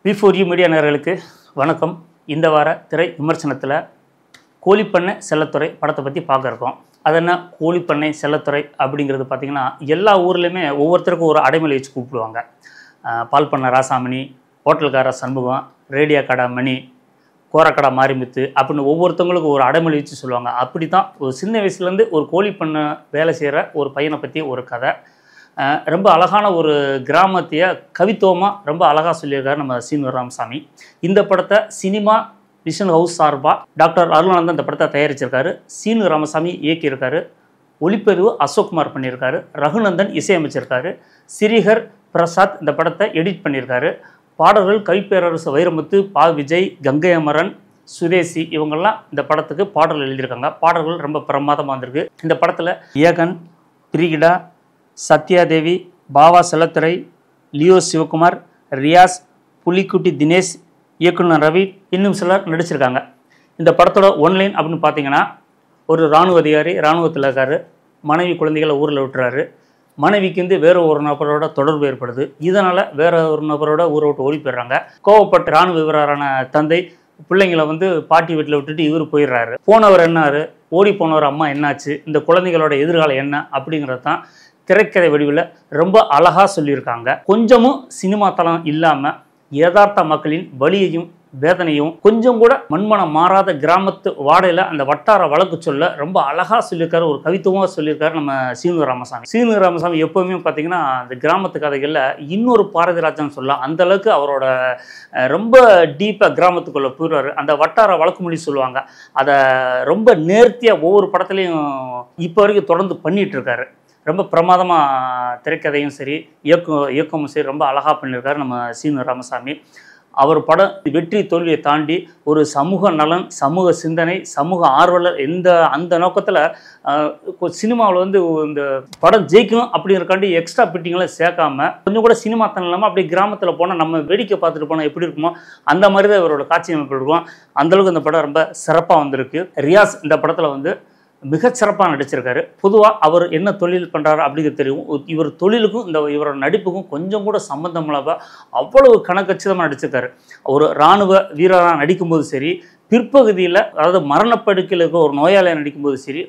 P4U media நேயர்களுக்கு வணக்கம். இந்த வார திரை விமர்சனத்தில் கோழிப்பண்ணை செல்லத்துறை படத்தை பற்றி பார்க்க இருக்கோம். அது என்ன கோழிப்பண்ணை செல்லத்துறை அப்படிங்கிறது பார்த்திங்கன்னா எல்லா ஊர்லேயுமே ஒவ்வொருத்தருக்கும் ஒரு அடைமொழி வச்சு கூப்பிடுவாங்க. பால் பண்ண ராசாமணி, ஹோட்டல்கார சண்முகம், ரேடியோ கடை மணி, கோரக்கடை மாரிமுத்து அப்படின்னு ஒவ்வொருத்தவங்களுக்கும் ஒரு அடைமொழி வச்சு சொல்லுவாங்க. அப்படி தான் ஒரு சின்ன வயசுலேருந்து ஒரு கோழிப்பண்ணை வேலை செய்கிற ஒரு பையனை பற்றி ஒரு கதை. ரொம்ப அழகான ஒரு கிராமத்தைய கவித்துவமாக ரொம்ப அழகாக சொல்லியிருக்காரு நம்ம சீனு ராமசாமி. இந்த படத்தை சினிமா விஷன் ஹவுஸ் சார்பாக டாக்டர் அருளானந்தன் இந்த படத்தை தயாரிச்சிருக்காரு. சீனு ராமசாமி இயக்கியிருக்காரு. ஒளிப்பதிவு அசோக்குமார் பண்ணியிருக்காரு. ரகுநந்தன் இசையமைச்சிருக்காரு. ஸ்ரீஹர் பிரசாத் இந்த படத்தை எடிட் பண்ணியிருக்காரு. பாடல்கள் கவிப்பேரரசு வைரமுத்து, பா விஜய், கங்கை அமரன், சுதேசி இவங்கெல்லாம் இந்த படத்துக்கு பாடல் எழுதியிருக்காங்க. பாடல்கள் ரொம்ப பிரமாதமாக வந்திருக்கு. இந்த படத்தில் ஏகன், பிரிகிடா, சத்யாதேவி, பாவா செல்லத்துறை, லியோ சிவகுமார், ரியாஸ், புலிக்குட்டி தினேஷ், இயக்குனர் ரவி இன்னும் சிலர் நடிச்சிருக்காங்க. இந்த படத்தோட ஒன்லைன் அப்படின்னு பார்த்தீங்கன்னா, ஒரு இராணுவ அதிகாரி இராணுவத்தில் இருக்காரு. மனைவி குழந்தைகளை ஊரில் விட்டுறாரு. மனைவிக்கு வேற ஒரு நபரோட தொடர்பு ஏற்படுது. இதனால் வேற ஒரு நபரோட ஊரை விட்டு ஓடி போயிடுறாங்க. கோவப்பட்ட இராணுவ வீரரான தந்தை பிள்ளைங்களை பாட்டி வீட்டில் விட்டுட்டு இவர் போயிடுறாரு. போனவர் என்னாரு, ஓடி போனவர் அம்மா என்னாச்சு, இந்த குழந்தைகளோட எதிர்காலம் என்ன அப்படிங்கிறது தான் திரைக்கதை வடிவில் ரொம்ப அழகாக சொல்லியிருக்காங்க. கொஞ்சமும் சினிமா தளம் இல்லாமல் யதார்த்த மக்களின் வலியையும் வேதனையும் கொஞ்சம் கூட மண்மனம் மாறாத கிராமத்து வாடையில் அந்த வட்டார வழக்கு சொல்ல ரொம்ப அழகாக சொல்லியிருக்காரு. ஒரு கவித்துவமாக சொல்லியிருக்காரு நம்ம சீனு ராமசாமி. சீனு ராமசாமி எப்போவுமே பார்த்திங்கன்னா அந்த கிராமத்து கதைகளில் இன்னொரு பாரதிராஜன் சொல்லலாம். அந்தளவுக்கு அவரோட ரொம்ப டீப்பாக கிராமத்துக்குள்ளே போயிடுவார். அந்த வட்டார வழக்கு மொழி சொல்லுவாங்க, அதை ரொம்ப நேர்த்தியாக ஒவ்வொரு படத்துலையும் இப்போ வரைக்கும் தொடர்ந்து பண்ணிகிட்ருக்காரு. ரொம்ப பிரமாதமாக திரைக்கதையும் சரி இயக்கமும் சரி ரொம்ப அழகாக பண்ணியிருக்காரு நம்ம சீனு ராமசாமி. அவர் படம் வெற்றி தோல்வியை தாண்டி ஒரு சமூக நலன், சமூக சிந்தனை, சமூக ஆர்வலர் அந்த நோக்கத்தில் சினிமாவில் இந்த படம் ஜெயிக்கணும் அப்படிங்கிறக்காண்டி எக்ஸ்ட்ரா பிட்டிங்கெல்லாம் சேர்க்காம கொஞ்சம் கூட சினிமா தனம் இல்லாமல் அப்படியே கிராமத்தில் போனால் நம்ம வேடிக்கை பார்த்துட்டு போனால் எப்படி இருக்குமோ அந்த மாதிரி தான் இவரோட காட்சி அமைப்பு இருக்கும். அந்தளவுக்கு இந்த படம் ரொம்ப சிறப்பாக வந்திருக்கு. ரியாஸ் இந்த படத்தில் மிகச்சிறப்பாக நடிச்சிருக்காரு. பொதுவாக அவர் என்ன தொழில் பண்ணுறாரு அப்படிங்கிறது தெரியும். இவர் தொழிலுக்கும் இவரோட நடிப்புக்கும் கொஞ்சம் கூட சம்மந்தம் இல்லாமல் அவ்வளவு கணக்கச்சிதமாக நடிச்சிருக்காரு. ஒரு இராணுவ வீரராக நடிக்கும்போது சரி, பிற்பகுதியில் அதாவது மரணப்படுக்கையில் இருக்க ஒரு நோயாளியாக நடிக்கும்போது சரி,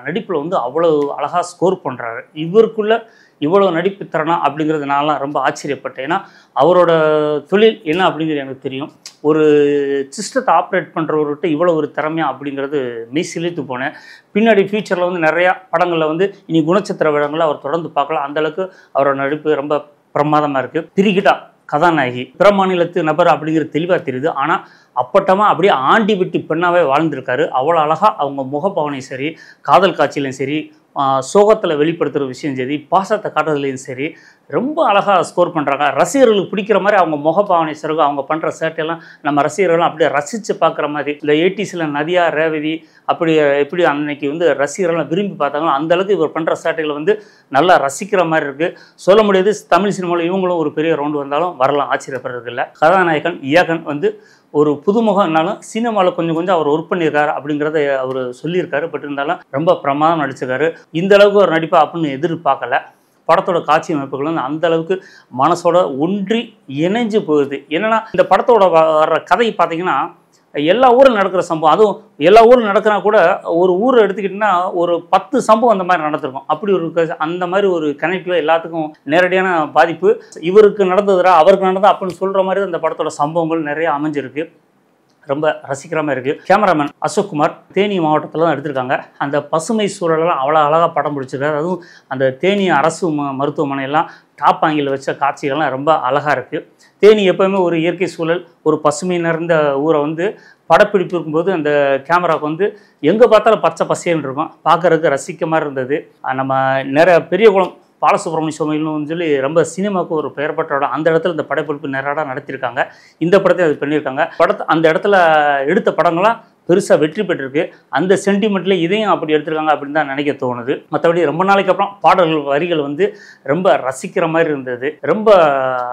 நடிப்பில் அவ்வளவு அழகாக ஸ்கோர் பண்ணுறாரு. இவருக்குள்ள இவ்வளோ நடிப்பு திறனா அப்படிங்கிறது நான்லாம் ரொம்ப ஆச்சரியப்பட்டேன். ஏன்னா அவரோட தொழில் என்ன அப்படிங்கிறது எனக்கு தெரியும். ஒரு சிஸ்டத்தை ஆப்ரேட் பண்ணுறவர்கிட்ட இவ்வளோ ஒரு திறமையா அப்படிங்கிறது மெய் சிலித்து போனேன். பின்னாடி ஃபியூச்சரில் நிறையா படங்களில் இனி குணச்சித்திர விடங்களை அவர் தொடர்ந்து பார்க்கலாம். அந்தளவுக்கு அவரோட நடிப்பு ரொம்ப பிரமாதமாக இருக்குது. பிரிகிடா கதாநாயகி பிற மாநிலத்து நபர் அப்படிங்கிறது தெளிவாக தெரியுது. ஆனால் அப்பட்டமாக அப்படியே ஆண்டி விட்டு பெண்ணாகவே வாழ்ந்திருக்காரு. அவ்வளோ அழகாக அவங்க முகப்பாவனையும் சரி, காதல் காட்சியிலையும் சரி, சோகத்தில் வெளிப்படுத்துகிற விஷயம் சரி, பாசத்தை காட்டுறதுலையும் சரி ரொம்ப அழகாக ஸ்கோர் பண்ணுறாங்க. ரசிகர்களுக்கு பிடிக்கிற மாதிரி அவங்க முகப்பாவனை சிறகு அவங்க பண்ணுற சேட்டையெல்லாம் நம்ம ரசிகர்கள்லாம் அப்படியே ரசித்து பார்க்குற மாதிரி. இந்த 80s நதியா ரேவதி அப்படி எப்படி அன்னைக்கு ரசிகர்கள்லாம் விரும்பி பார்த்தாங்களோ அந்தளவுக்கு இவர் பண்ணுற சேட்டைகளை நல்லா ரசிக்கிற மாதிரி இருக்குது. சொல்ல முடியாது. தமிழ் சினிமாவில் இவங்களும் ஒரு பெரிய ரவுண்டு வந்தாலும் வரலாம், ஆச்சரியப்படுறதுக்கு இல்லை. கதாநாயகன் ஏகன் ஒரு புதுமுகம்னாலும் சினிமாவில் கொஞ்சம் அவர் ஒர்க் பண்ணியிருக்காரு அப்படிங்கிறத அவர் சொல்லியிருக்காரு. பட் இருந்தாலும் ரொம்ப பிரமாதம் நடிச்சிருக்காரு. இந்த அளவுக்கு ஒரு நடிப்பா அப்படின்னு எதிர்பார்க்கல. படத்தோட காட்சி அமைப்புகள் அந்த அளவுக்கு மனசோட ஒன்றி இணைஞ்சு போகுது. என்னென்னா இந்த படத்தோட வர்ற கதை பார்த்தீங்கன்னா எல்லா ஊரில் நடக்கிற சம்பவம், அதுவும் எல்லா ஊரில் நடக்கினா கூட ஒரு ஊரை எடுத்துக்கிட்டிங்கன்னா ஒரு 10 சம்பவம் அந்த மாதிரி நடந்திருக்கும். அப்படி அந்த மாதிரி ஒரு கனெக்டிவாக எல்லாத்துக்கும் நேரடியான பாதிப்பு. இவருக்கு நடந்ததுரா அவருக்கு நடந்தா அப்படின்னு சொல்கிற மாதிரி அந்த படத்தோட சம்பவங்கள் நிறைய அமைஞ்சிருக்கு. ரொம்ப ரசிக்கிறமாக இருக்குது. கேமராமேன் அசோக்குமார் தேனி மாவட்டத்தில் தான் எடுத்திருக்காங்க. அந்த பசுமை சூழலெல்லாம் அவ்வளோ அழகாக படம் பிடிச்சிருக்காரு. அதுவும் அந்த தேனி அரசு மருத்துவமனையெல்லாம் டாப் ஆங்கில் வச்ச காட்சிகள்லாம் ரொம்ப அழகாக இருக்குது. தேனி எப்போவுமே ஒரு இயற்கை சூழல், ஒரு பசுமை நிறைந்த ஊரை படப்பிடிப்பு இருக்கும்போது அந்த கேமராவுக்கு எங்கே பார்த்தாலும் பச்சை பசேன்னு இருக்கும். பார்க்குறதுக்கு ரசிக்க மாதிரி இருந்தது. நம்ம நிறைய பெரியகுளம் பாலசுப்ரமணிய சுவாமின்னு சொல்லி ரொம்ப சினிமாவுக்கு ஒரு பெயர் பெற்ற இடம். அந்த இடத்துல இந்த படப்பிடிப்பு நிறையா நடத்தியிருக்காங்க. இந்த படத்தை அது பண்ணியிருக்காங்க. அந்த இடத்துல எடுத்த படங்கள்லாம் பெருசாக வெற்றி பெற்றிருக்கு. அந்த சென்டிமெண்ட்டில் இதையும் அப்படி எடுத்திருக்காங்க அப்படின்னு தான் நினைக்க தோணுது. மற்றபடி ரொம்ப நாளைக்கு அப்புறம் பாடல்கள் வரிகள் வந்து ரொம்ப ரசிக்கிற மாதிரி இருந்தது, ரொம்ப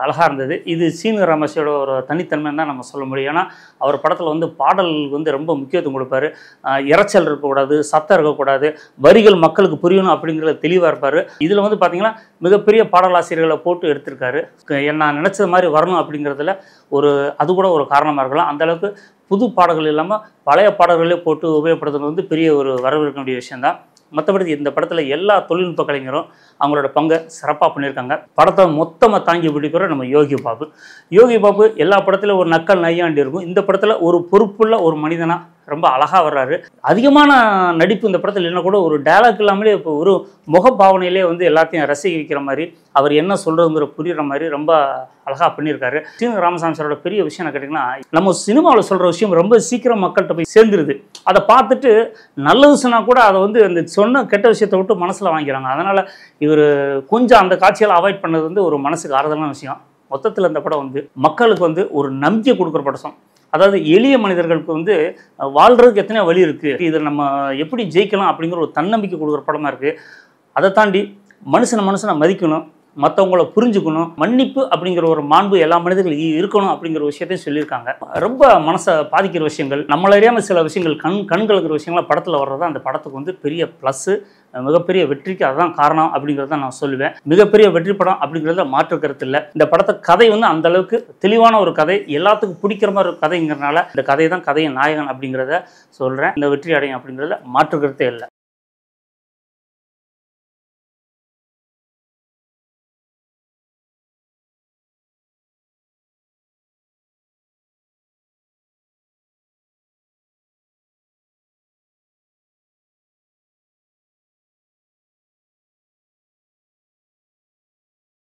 அழகாக இருந்தது. இது சீனு ராமேஷோட ஒரு தனித்தன்மை தான் நம்ம சொல்ல முடியும். ஏன்னா அவர் படத்தில் வந்து பாடல் வந்து ரொம்ப முக்கியத்துவம் கொடுப்பாரு. இரைச்சல் இருக்கக்கூடாது, சத்தம் இருக்கக்கூடாது, வரிகள் மக்களுக்கு புரியணும் அப்படிங்கிறத தெளிவாக இருப்பார். இதில் வந்து பார்த்திங்கன்னா மிகப்பெரிய பாடலாசிரியர்களை போட்டு எடுத்திருக்காரு. நான் நினச்சது மாதிரி வரணும் அப்படிங்கிறதுல அது கூட ஒரு காரணமாக இருக்கலாம். அந்தளவுக்கு புது பாடல்கள் இல்லாமல் பழைய பாடல்களே போட்டு உபயோகப்படுத்துறது வந்து பெரிய ஒரு வரவேற்க வேண்டிய விஷயந்தான். மற்றபடி இந்த படத்தில் எல்லா தொழில்நுட்ப கலைஞரும் அவங்களோட பங்கை சிறப்பாக பண்ணியிருக்காங்க. படத்தை மொத்தமாக தாங்கி பிடிக்கிற நம்ம யோகி பாபு எல்லா படத்திலும் ஒரு நக்கல் நையாண்டி இருக்கும். இந்த படத்தில் ஒரு பொறுப்புள்ள ஒரு மனிதனாக ரொம்ப அழகாக வர்றாரு. அதிகமான நடிப்பு இந்த படத்தில் இல்லைன்னா கூட ஒரு டயலாக் இல்லாமலே இப்போ ஒரு முகபாவனையிலே வந்து எல்லாத்தையும் ரசிக்கிற மாதிரி, அவர் என்ன சொல்கிறதுங்கிற புரிகிற மாதிரி ரொம்ப அழகாக பண்ணியிருக்காரு. சீனு ராமசாமி சாரோட பெரிய விஷயம் என்ன கேட்டிங்கன்னா, நம்ம சினிமாவில் சொல்கிற விஷயம் ரொம்ப சீக்கிரம் மக்கள்கிட்ட போய் சேர்ந்துருது. அதை பார்த்துட்டு நல்லது சொன்னால் கூட அதை வந்து அந்த சொன்ன கெட்ட விஷயத்தை விட்டு மனசில் வாங்கிக்கிறாங்க. அதனால் இவர் கொஞ்சம் அந்த காட்சியெல்லாம் அவாய்ட் பண்ணது வந்து ஒரு மனசுக்கு ஆறுதலான விஷயம். மொத்தத்தில் இந்த படம் வந்து மக்களுக்கு வந்து ஒரு நம்பிக்கை கொடுக்குற படம். அதாவது எளிய மனிதர்களுக்கு வந்து வாழ்கிறதுக்கு எத்தனையோ வழி இருக்குது, இதை நம்ம எப்படி ஜெயிக்கலாம் அப்படிங்கிற ஒரு தன்னம்பிக்கை கொடுக்குற படமாக இருக்குது. அதை தாண்டி மனுஷனை மதிக்கணும், மற்றவங்கள புரிஞ்சுக்கணும், மன்னிப்பு அப்படிங்கிற ஒரு மாண்பு எல்லா மனிதர்களும் இருக்கணும் அப்படிங்கிற விஷயத்தையும் சொல்லியிருக்காங்க. ரொம்ப மனசை பாதிக்கிற விஷயங்கள், நம்மள அறியாமல் சில விஷயங்கள் கண்களுக்கிற விஷயங்கள்லாம் படத்தில் வர்றது அந்த படத்துக்கு வந்து பெரிய ப்ளஸ்ஸு, மிகப்பெரிய வெற்றிக்கு அதுதான் காரணம் அப்படிங்கிறத நான் சொல்லுவேன். மிகப்பெரிய வெற்றி படம் அப்படிங்கிறத மாற்று கருத்து இல்லை. இந்த படத்தை கதை வந்து அந்த அளவுக்கு தெளிவான ஒரு கதை, எல்லாத்துக்கும் பிடிக்கிற மாதிரி ஒரு கதைங்கிறதுனால இந்த கதை தான் கதையின் நாயகன் அப்படிங்கிறத சொல்கிறேன். இந்த வெற்றி அடையும் அப்படிங்கிறத மாற்று கருத்தே இல்லை.